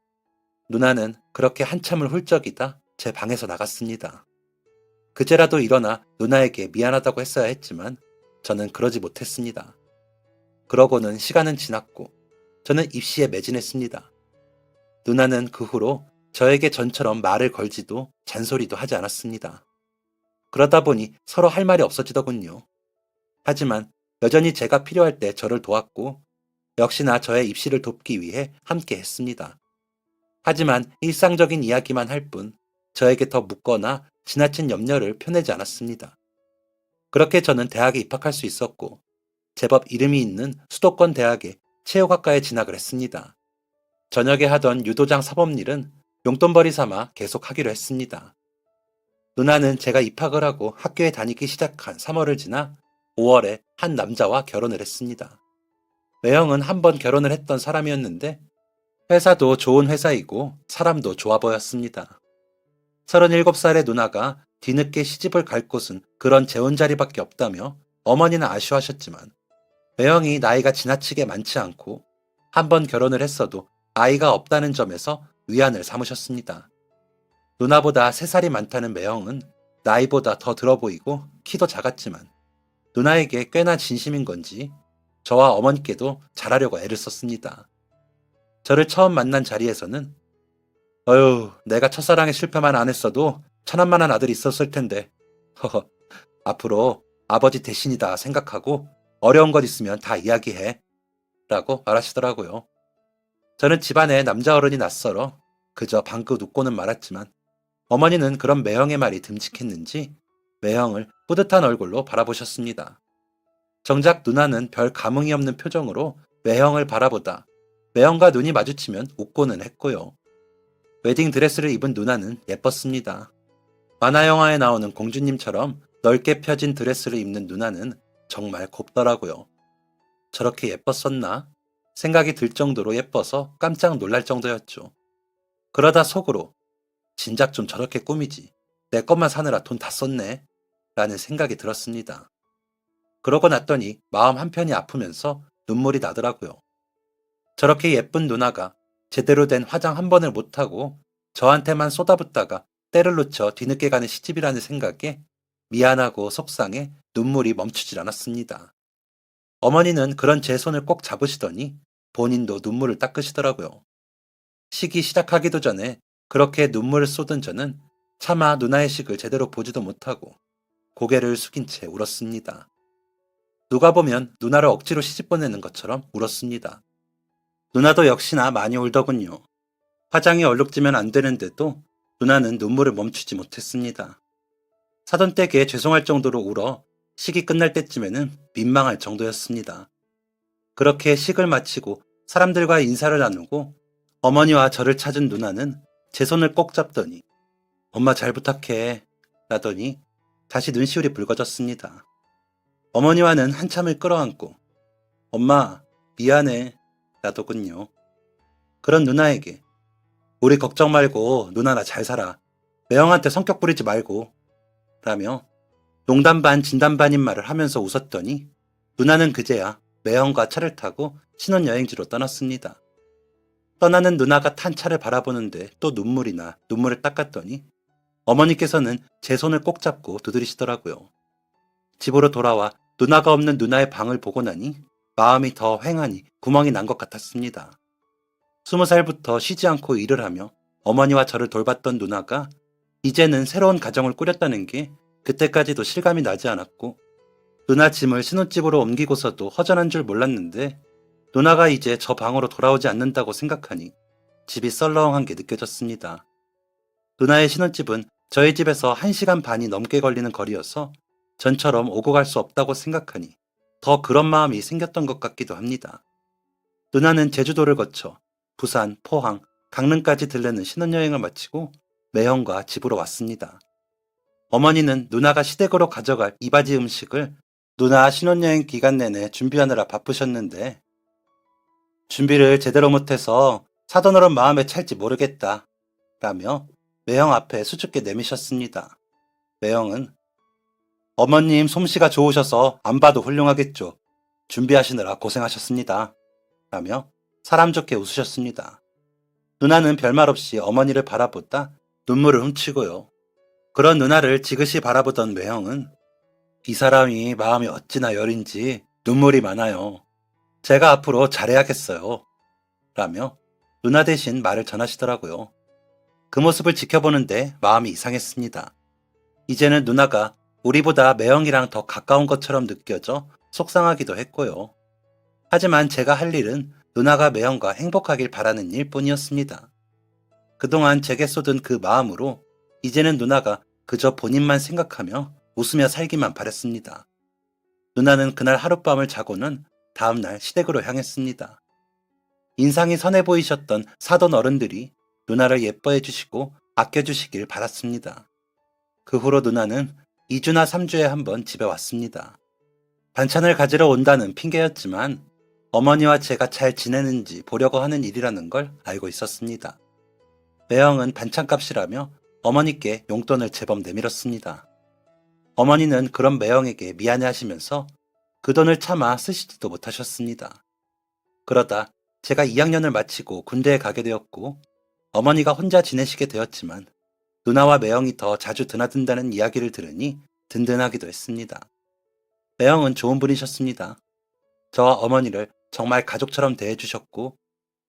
누나는 그렇게 한참을 훌쩍이다 제 방에서 나갔습니다. 그제라도 일어나 누나에게 미안하다고 했어야 했지만 저는 그러지 못했습니다. 그러고는 시간은 지났고 저는 입시에 매진했습니다. 누나는 그 후로 저에게 전처럼 말을 걸지도 잔소리도 하지 않았습니다. 그러다 보니 서로 할 말이 없어지더군요. 하지만 여전히 제가 필요할 때 저를 도왔고 역시나 저의 입시를 돕기 위해 함께 했습니다. 하지만 일상적인 이야기만 할 뿐 저에게 더 묻거나 지나친 염려를 표내지 않았습니다. 그렇게 저는 대학에 입학할 수 있었고 제법 이름이 있는 수도권 대학에 체육학과에 진학을 했습니다. 저녁에 하던 유도장 사범일은 용돈벌이 삼아 계속 하기로 했습니다. 누나는 제가 입학을 하고 학교에 다니기 시작한 3월을 지나 5월에 한 남자와 결혼을 했습니다. 매형은 한 번 결혼을 했던 사람이었는데 회사도 좋은 회사이고 사람도 좋아 보였습니다. 37살의 누나가 뒤늦게 시집을 갈 곳은 그런 재혼 자리밖에 없다며 어머니는 아쉬워하셨지만 매형이 나이가 지나치게 많지 않고 한 번 결혼을 했어도 아이가 없다는 점에서 위안을 삼으셨습니다. 누나보다 3살이 많다는 매형은 나이보다 더 들어 보이고 키도 작았지만 누나에게 꽤나 진심인 건지 저와 어머니께도 잘하려고 애를 썼습니다. 저를 처음 만난 자리에서는 어휴, 내가 첫사랑에 실패만 안 했어도 천한만한 아들이 있었을 텐데 허허, 앞으로 아버지 대신이다 생각하고 어려운 것 있으면 다 이야기해 라고 말하시더라고요. 저는 집안에 남자 어른이 낯설어 그저 방긋 웃고는 말았지만 어머니는 그런 매형의 말이 듬직했는지 매형을 뿌듯한 얼굴로 바라보셨습니다. 정작 누나는 별 감흥이 없는 표정으로 매형을 바라보다 매형과 눈이 마주치면 웃고는 했고요. 웨딩 드레스를 입은 누나는 예뻤습니다. 만화 영화에 나오는 공주님처럼 넓게 펴진 드레스를 입는 누나는 정말 곱더라고요. 저렇게 예뻤었나? 생각이 들 정도로 예뻐서 깜짝 놀랄 정도였죠. 그러다 속으로 진작 좀 저렇게 꾸미지. 내 것만 사느라 돈 다 썼네. 라는 생각이 들었습니다. 그러고 났더니 마음 한편이 아프면서 눈물이 나더라고요. 저렇게 예쁜 누나가 제대로 된 화장 한 번을 못하고 저한테만 쏟아붓다가 때를 놓쳐 뒤늦게 가는 시집이라는 생각에 미안하고 속상해 눈물이 멈추질 않았습니다. 어머니는 그런 제 손을 꼭 잡으시더니 본인도 눈물을 닦으시더라고요. 식이 시작하기도 전에 그렇게 눈물을 쏟은 저는 차마 누나의 식을 제대로 보지도 못하고 고개를 숙인 채 울었습니다. 누가 보면 누나를 억지로 시집 보내는 것처럼 울었습니다. 누나도 역시나 많이 울더군요. 화장이 얼룩지면 안 되는데도 누나는 눈물을 멈추지 못했습니다. 사돈 댁에 죄송할 정도로 울어 식이 끝날 때쯤에는 민망할 정도였습니다. 그렇게 식을 마치고 사람들과 인사를 나누고 어머니와 저를 찾은 누나는 제 손을 꼭 잡더니 엄마 잘 부탁해 라더니 다시 눈시울이 붉어졌습니다. 어머니와는 한참을 끌어안고 엄마 미안해 라더군요. 그런 누나에게 우리 걱정 말고 누나나 잘 살아. 매형한테 성격 부리지 말고 라며 농담 반 진담 반인 말을 하면서 웃었더니 누나는 그제야 매형과 차를 타고 신혼여행지로 떠났습니다. 떠나는 누나가 탄 차를 바라보는데 또 눈물이 나 눈물을 닦았더니 어머니께서는 제 손을 꼭 잡고 두드리시더라고요. 집으로 돌아와 누나가 없는 누나의 방을 보고 나니 마음이 더 휑하니 구멍이 난 것 같았습니다. 20살부터 쉬지 않고 일을 하며 어머니와 저를 돌봤던 누나가 이제는 새로운 가정을 꾸렸다는 게 그때까지도 실감이 나지 않았고 누나 짐을 신혼집으로 옮기고서도 허전한 줄 몰랐는데 누나가 이제 저 방으로 돌아오지 않는다고 생각하니 집이 썰렁한 게 느껴졌습니다. 누나의 신혼집은 저희 집에서 1시간 반이 넘게 걸리는 거리여서 전처럼 오고 갈 수 없다고 생각하니 더 그런 마음이 생겼던 것 같기도 합니다. 누나는 제주도를 거쳐 부산, 포항, 강릉까지 들르는 신혼여행을 마치고 매형과 집으로 왔습니다. 어머니는 누나가 시댁으로 가져갈 이바지 음식을 누나 신혼여행 기간 내내 준비하느라 바쁘셨는데 준비를 제대로 못해서 사돈어른 마음에 찰지 모르겠다 라며 매형 앞에 수줍게 내미셨습니다. 매형은 어머님 솜씨가 좋으셔서 안 봐도 훌륭하겠죠. 준비하시느라 고생하셨습니다. 라며 사람 좋게 웃으셨습니다. 누나는 별말 없이 어머니를 바라보다 눈물을 훔치고요. 그런 누나를 지그시 바라보던 매형은 이 사람이 마음이 어찌나 여린지 눈물이 많아요. 제가 앞으로 잘해야겠어요. 라며 누나 대신 말을 전하시더라고요. 그 모습을 지켜보는데 마음이 이상했습니다. 이제는 누나가 우리보다 매형이랑 더 가까운 것처럼 느껴져 속상하기도 했고요. 하지만 제가 할 일은 누나가 매형과 행복하길 바라는 일 뿐이었습니다. 그동안 제게 쏟은 그 마음으로 이제는 누나가 그저 본인만 생각하며 웃으며 살기만 바랬습니다. 누나는 그날 하룻밤을 자고는 다음날 시댁으로 향했습니다. 인상이 선해 보이셨던 사돈 어른들이 누나를 예뻐해 주시고 아껴주시길 바랐습니다. 그 후로 누나는 2주나 3주에 한 번 집에 왔습니다. 반찬을 가지러 온다는 핑계였지만 어머니와 제가 잘 지내는지 보려고 하는 일이라는 걸 알고 있었습니다. 매형은 반찬값이라며 어머니께 용돈을 제법 내밀었습니다. 어머니는 그런 매형에게 미안해 하시면서 그 돈을 차마 쓰시지도 못하셨습니다. 그러다 제가 2학년을 마치고 군대에 가게 되었고 어머니가 혼자 지내시게 되었지만 누나와 매형이 더 자주 드나든다는 이야기를 들으니 든든하기도 했습니다. 매형은 좋은 분이셨습니다. 저와 어머니를 정말 가족처럼 대해주셨고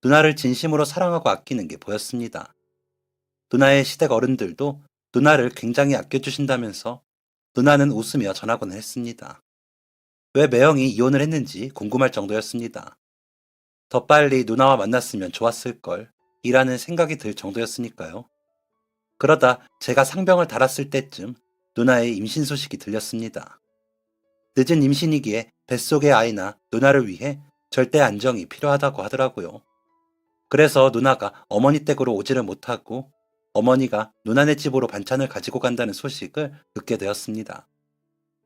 누나를 진심으로 사랑하고 아끼는 게 보였습니다. 누나의 시댁 어른들도 누나를 굉장히 아껴주신다면서 누나는 웃으며 전하곤 했습니다. 왜 매형이 이혼을 했는지 궁금할 정도였습니다. 더 빨리 누나와 만났으면 좋았을걸 이라는 생각이 들 정도였으니까요. 그러다 제가 상병을 달았을 때쯤 누나의 임신 소식이 들렸습니다. 늦은 임신이기에 뱃속의 아이나 누나를 위해 절대 안정이 필요하다고 하더라고요. 그래서 누나가 어머니 댁으로 오지를 못하고 어머니가 누나네 집으로 반찬을 가지고 간다는 소식을 듣게 되었습니다.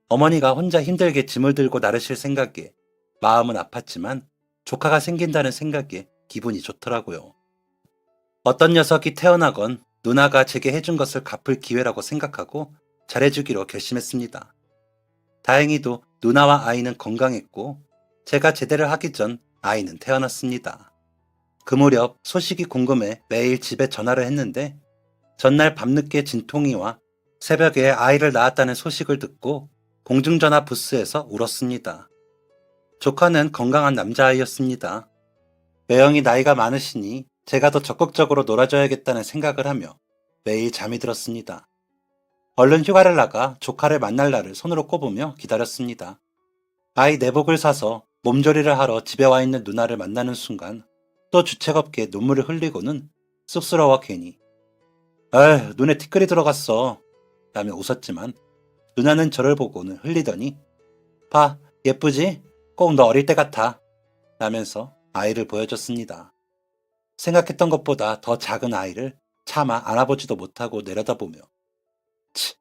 어머니가 혼자 힘들게 짐을 들고 나르실 생각에 마음은 아팠지만 조카가 생긴다는 생각에 기분이 좋더라고요. 어떤 녀석이 태어나건 누나가 제게 해준 것을 갚을 기회라고 생각하고 잘해주기로 결심했습니다. 다행히도 누나와 아이는 건강했고 제가 제대를 하기 전 아이는 태어났습니다. 그 무렵 소식이 궁금해 매일 집에 전화를 했는데 전날 밤늦게 진통이와 새벽에 아이를 낳았다는 소식을 듣고 공중전화 부스에서 울었습니다. 조카는 건강한 남자아이였습니다. 매형이 나이가 많으시니 제가 더 적극적으로 놀아줘야겠다는 생각을 하며 매일 잠이 들었습니다. 얼른 휴가를 나가 조카를 만날 날을 손으로 꼽으며 기다렸습니다. 아이 내복을 사서 몸조리를 하러 집에 와 있는 누나를 만나는 순간 또 주책 없게 눈물을 흘리고는 쑥스러워 괜히 에휴 눈에 티끌이 들어갔어 라며 웃었지만 누나는 저를 보고는 흘리더니 봐 예쁘지? 꼭 너 어릴 때 같아 라면서 아이를 보여줬습니다. 생각했던 것보다 더 작은 아이를 차마 안아보지도 못하고 내려다보며 치,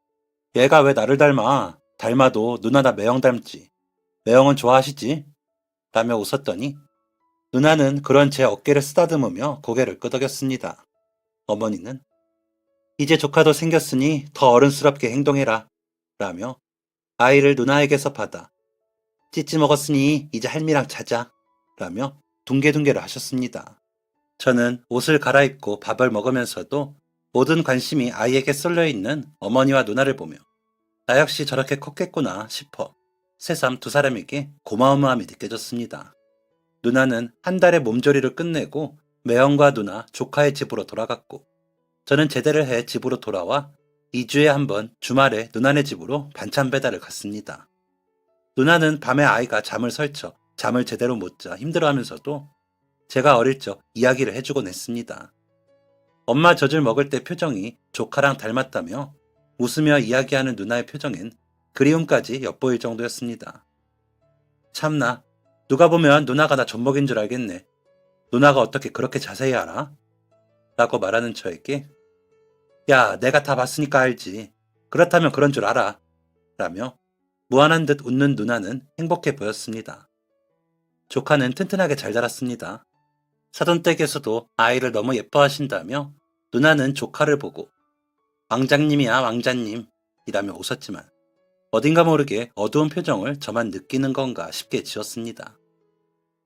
얘가 왜 나를 닮아? 닮아도 누나나 매형 닮지. 매형은 좋아하시지? 라며 웃었더니 누나는 그런 제 어깨를 쓰다듬으며 고개를 끄덕였습니다. 어머니는 이제 조카도 생겼으니 더 어른스럽게 행동해라 라며 아이를 누나에게서 받아 찌찌 먹었으니 이제 할미랑 자자 라며 둥개둥개를 하셨습니다. 저는 옷을 갈아입고 밥을 먹으면서도 모든 관심이 아이에게 쏠려있는 어머니와 누나를 보며 나 역시 저렇게 컸겠구나 싶어 새삼 두 사람에게 고마움이 느껴졌습니다. 누나는 한 달의 몸조리를 끝내고 매형과 누나, 조카의 집으로 돌아갔고 저는 제대를 해 집으로 돌아와 2주에 한 번 주말에 누나네 집으로 반찬 배달을 갔습니다. 누나는 밤에 아이가 잠을 설쳐 잠을 제대로 못 자 힘들어하면서도 제가 어릴 적 이야기를 해주곤 했습니다. 엄마 젖을 먹을 때 표정이 조카랑 닮았다며 웃으며 이야기하는 누나의 표정엔 그리움까지 엿보일 정도였습니다. 참나, 누가 보면 누나가 나 젖먹인 줄 알겠네. 누나가 어떻게 그렇게 자세히 알아? 라고 말하는 저에게 야, 내가 다 봤으니까 알지. 그렇다면 그런 줄 알아. 라며 무한한 듯 웃는 누나는 행복해 보였습니다. 조카는 튼튼하게 잘 자랐습니다. 사돈댁에서도 아이를 너무 예뻐하신다며 누나는 조카를 보고 왕장님이야 왕자님 이라며 웃었지만 어딘가 모르게 어두운 표정을 저만 느끼는 건가 싶게 지었습니다.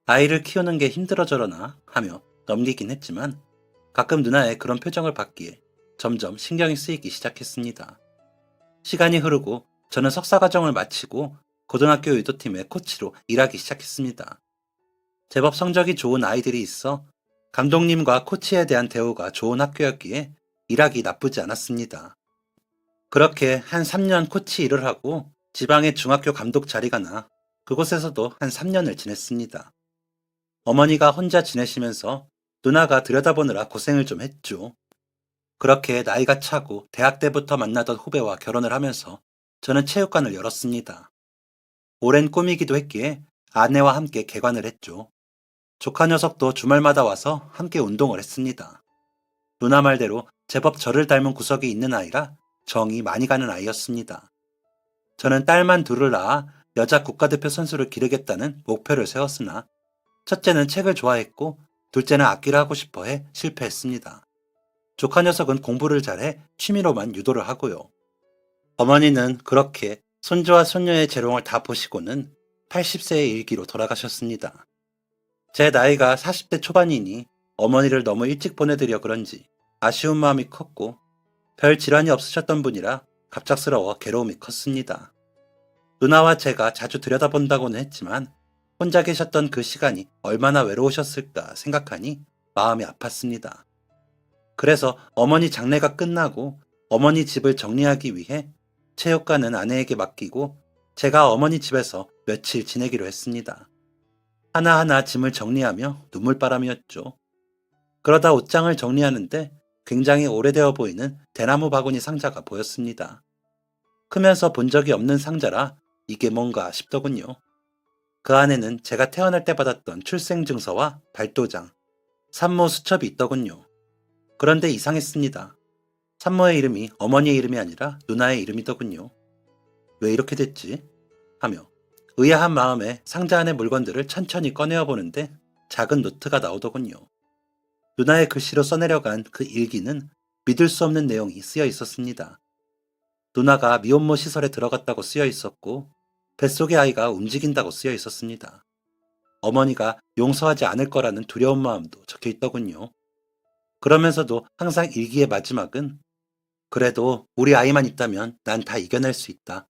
아이를 키우는 게 힘들어져러나 하며 넘기긴 했지만 가끔 누나의 그런 표정을 봤기에 점점 신경이 쓰이기 시작했습니다. 시간이 흐르고 저는 석사과정을 마치고 고등학교 유도팀의 코치로 일하기 시작했습니다. 제법 성적이 좋은 아이들이 있어 감독님과 코치에 대한 대우가 좋은 학교였기에 일하기 나쁘지 않았습니다. 그렇게 한 3년 코치 일을 하고 지방의 중학교 감독 자리가 나 그곳에서도 한 3년을 지냈습니다. 어머니가 혼자 지내시면서 누나가 들여다보느라 고생을 좀 했죠. 그렇게 나이가 차고 대학 때부터 만나던 후배와 결혼을 하면서 저는 체육관을 열었습니다. 오랜 꿈이기도 했기에 아내와 함께 개관을 했죠. 조카 녀석도 주말마다 와서 함께 운동을 했습니다. 누나 말대로 제법 저를 닮은 구석이 있는 아이라 정이 많이 가는 아이였습니다. 저는 딸만 둘을 낳아 여자 국가대표 선수를 기르겠다는 목표를 세웠으나 첫째는 책을 좋아했고 둘째는 악기를 하고 싶어해 실패했습니다. 조카 녀석은 공부를 잘해 취미로만 유도를 하고요. 어머니는 그렇게 손주와 손녀의 재롱을 다 보시고는 80세의 일기로 돌아가셨습니다. 제 나이가 40대 초반이니 어머니를 너무 일찍 보내드려 그런지 아쉬운 마음이 컸고 별 질환이 없으셨던 분이라 갑작스러워 괴로움이 컸습니다. 누나와 제가 자주 들여다본다고는 했지만 혼자 계셨던 그 시간이 얼마나 외로우셨을까 생각하니 마음이 아팠습니다. 그래서 어머니 장례가 끝나고 어머니 집을 정리하기 위해 체육관은 아내에게 맡기고 제가 어머니 집에서 며칠 지내기로 했습니다. 하나하나 짐을 정리하며 눈물바람이었죠. 그러다 옷장을 정리하는데 굉장히 오래되어 보이는 대나무 바구니 상자가 보였습니다. 크면서 본 적이 없는 상자라 이게 뭔가 싶더군요. 그 안에는 제가 태어날 때 받았던 출생증서와 발도장, 산모 수첩이 있더군요. 그런데 이상했습니다. 산모의 이름이 어머니의 이름이 아니라 누나의 이름이더군요. 왜 이렇게 됐지? 하며 의아한 마음에 상자 안의 물건들을 천천히 꺼내어 보는데 작은 노트가 나오더군요. 누나의 글씨로 써내려간 그 일기는 믿을 수 없는 내용이 쓰여 있었습니다. 누나가 미혼모 시설에 들어갔다고 쓰여 있었고 뱃속의 아이가 움직인다고 쓰여 있었습니다. 어머니가 용서하지 않을 거라는 두려운 마음도 적혀 있더군요. 그러면서도 항상 일기의 마지막은 그래도 우리 아이만 있다면 난 다 이겨낼 수 있다.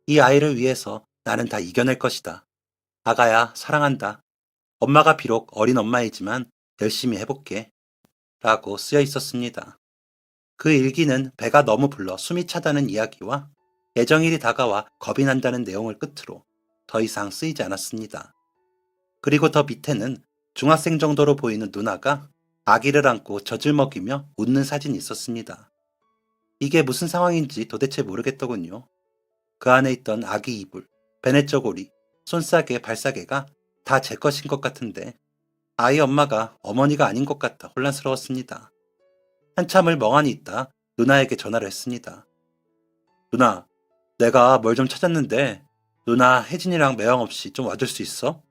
이 아이를 위해서 나는 다 이겨낼 것이다. 아가야, 사랑한다. 엄마가 비록 어린 엄마이지만 열심히 해볼게. 라고 쓰여 있었습니다. 그 일기는 배가 너무 불러 숨이 차다는 이야기와 애정일이 다가와 겁이 난다는 내용을 끝으로 더 이상 쓰이지 않았습니다. 그리고 더 밑에는 중학생 정도로 보이는 누나가 아기를 안고 젖을 먹이며 웃는 사진이 있었습니다. 이게 무슨 상황인지 도대체 모르겠더군요. 그 안에 있던 아기 이불, 베넷저고리, 손싸개, 발싸개가 다 제 것인 것 같은데 아이 엄마가 어머니가 아닌 것 같아 혼란스러웠습니다. 한참을 멍하니 있다 누나에게 전화를 했습니다. 누나, 내가 뭘 좀 찾았는데 누나 혜진이랑 매형 없이 좀 와줄 수 있어?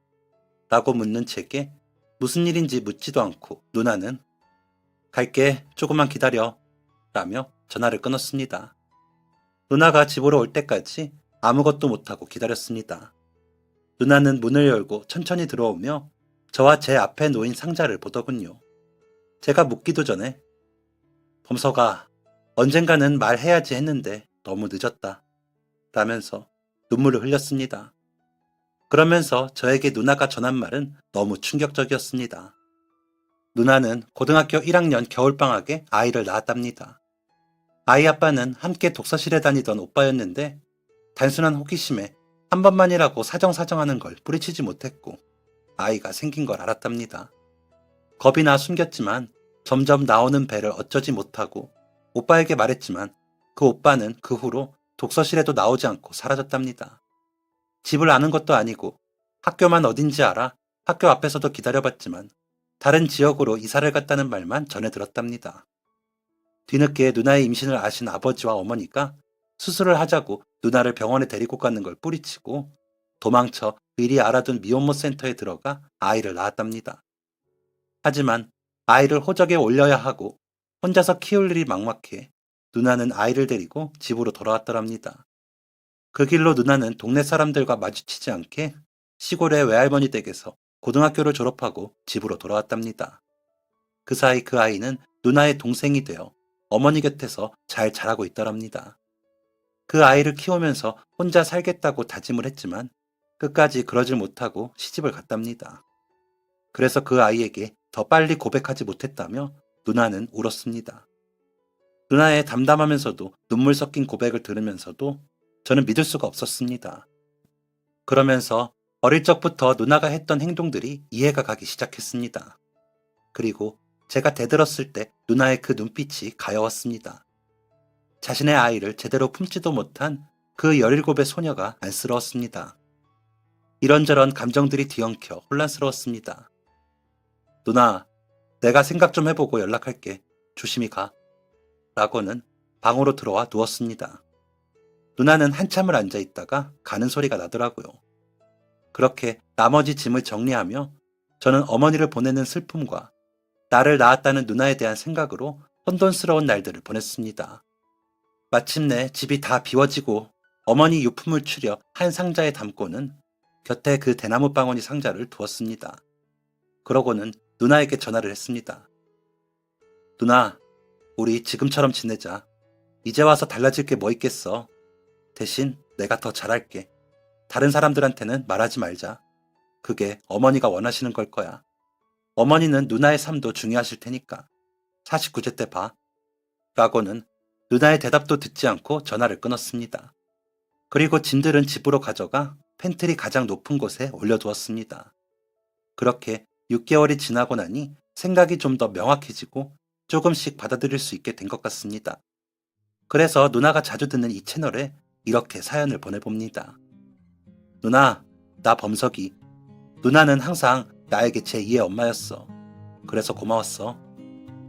라고 묻는 제게 무슨 일인지 묻지도 않고 누나는 갈게, 조금만 기다려 라며 전화를 끊었습니다. 누나가 집으로 올 때까지 아무것도 못하고 기다렸습니다. 누나는 문을 열고 천천히 들어오며 저와 제 앞에 놓인 상자를 보더군요. 제가 묻기도 전에 범서가 언젠가는 말해야지 했는데 너무 늦었다 라면서 눈물을 흘렸습니다. 그러면서 저에게 누나가 전한 말은 너무 충격적이었습니다. 누나는 고등학교 1학년 겨울방학에 아이를 낳았답니다. 아이 아빠는 함께 독서실에 다니던 오빠였는데 단순한 호기심에 한 번만이라고 사정사정하는 걸 뿌리치지 못했고 아이가 생긴 걸 알았답니다. 겁이 나 숨겼지만 점점 나오는 배를 어쩌지 못하고 오빠에게 말했지만 그 오빠는 그 후로 독서실에도 나오지 않고 사라졌답니다. 집을 아는 것도 아니고 학교만 어딘지 알아 학교 앞에서도 기다려봤지만 다른 지역으로 이사를 갔다는 말만 전해 들었답니다. 뒤늦게 누나의 임신을 아신 아버지와 어머니가 수술을 하자고 누나를 병원에 데리고 가는 걸 뿌리치고 도망쳐 미리 알아둔 미혼모 센터에 들어가 아이를 낳았답니다. 하지만 아이를 호적에 올려야 하고 혼자서 키울 일이 막막해 누나는 아이를 데리고 집으로 돌아왔더랍니다. 그 길로 누나는 동네 사람들과 마주치지 않게 시골의 외할머니 댁에서 고등학교를 졸업하고 집으로 돌아왔답니다. 그 사이 그 아이는 누나의 동생이 되어 어머니 곁에서 잘 자라고 있더랍니다. 그 아이를 키우면서 혼자 살겠다고 다짐을 했지만 끝까지 그러질 못하고 시집을 갔답니다. 그래서 그 아이에게 더 빨리 고백하지 못했다며 누나는 울었습니다. 누나의 담담하면서도 눈물 섞인 고백을 들으면서도 저는 믿을 수가 없었습니다. 그러면서 어릴 적부터 누나가 했던 행동들이 이해가 가기 시작했습니다. 그리고 제가 대들었을 때 누나의 그 눈빛이 가여웠습니다. 자신의 아이를 제대로 품지도 못한 그 17의 소녀가 안쓰러웠습니다. 이런저런 감정들이 뒤엉켜 혼란스러웠습니다. 누나, 내가 생각 좀 해보고 연락할게. 조심히 가. 라고는 방으로 들어와 누웠습니다. 누나는 한참을 앉아 있다가 가는 소리가 나더라고요. 그렇게 나머지 짐을 정리하며 저는 어머니를 보내는 슬픔과 나를 낳았다는 누나에 대한 생각으로 혼돈스러운 날들을 보냈습니다. 마침내 집이 다 비워지고 어머니 유품을 추려 한 상자에 담고는 곁에 그 대나무 방언이 상자를 두었습니다. 그러고는 누나에게 전화를 했습니다. 누나, 우리 지금처럼 지내자. 이제 와서 달라질 게 뭐 있겠어. 대신 내가 더 잘할게. 다른 사람들한테는 말하지 말자. 그게 어머니가 원하시는 걸 거야. 어머니는 누나의 삶도 중요하실 테니까. 49세 때 봐. 라고는 누나의 대답도 듣지 않고 전화를 끊었습니다. 그리고 짐들은 집으로 가져가 팬트리 가장 높은 곳에 올려두었습니다. 그렇게 6개월이 지나고 나니 생각이 좀 더 명확해지고 조금씩 받아들일 수 있게 된 것 같습니다. 그래서 누나가 자주 듣는 이 채널에 이렇게 사연을 보내봅니다. 누나, 나 범석이. 누나는 항상 나에게 제2의 엄마였어. 그래서 고마웠어.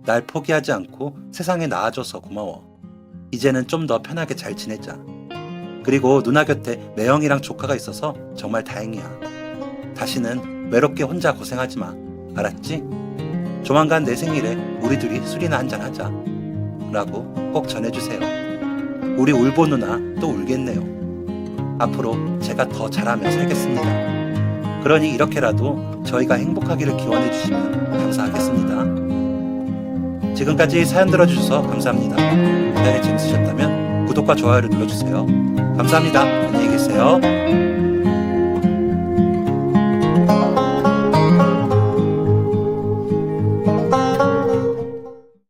날 포기하지 않고 세상에 나아줘서 고마워. 이제는 좀 더 편하게 잘 지내자. 그리고 누나 곁에 매형이랑 조카가 있어서 정말 다행이야. 다시는 외롭게 혼자 고생하지 마. 알았지? 조만간 내 생일에 우리 둘이 술이나 한잔 하자. 라고 꼭 전해주세요. 우리 울보 누나 또 울겠네요. 앞으로 제가 더 잘하며 살겠습니다. 그러니 이렇게라도 저희가 행복하기를 기원해 주시면 감사하겠습니다. 지금까지 사연 들어주셔서 감사합니다. 사연이 재밌으셨다면 구독과 좋아요를 눌러주세요. 감사합니다. 안녕히 계세요.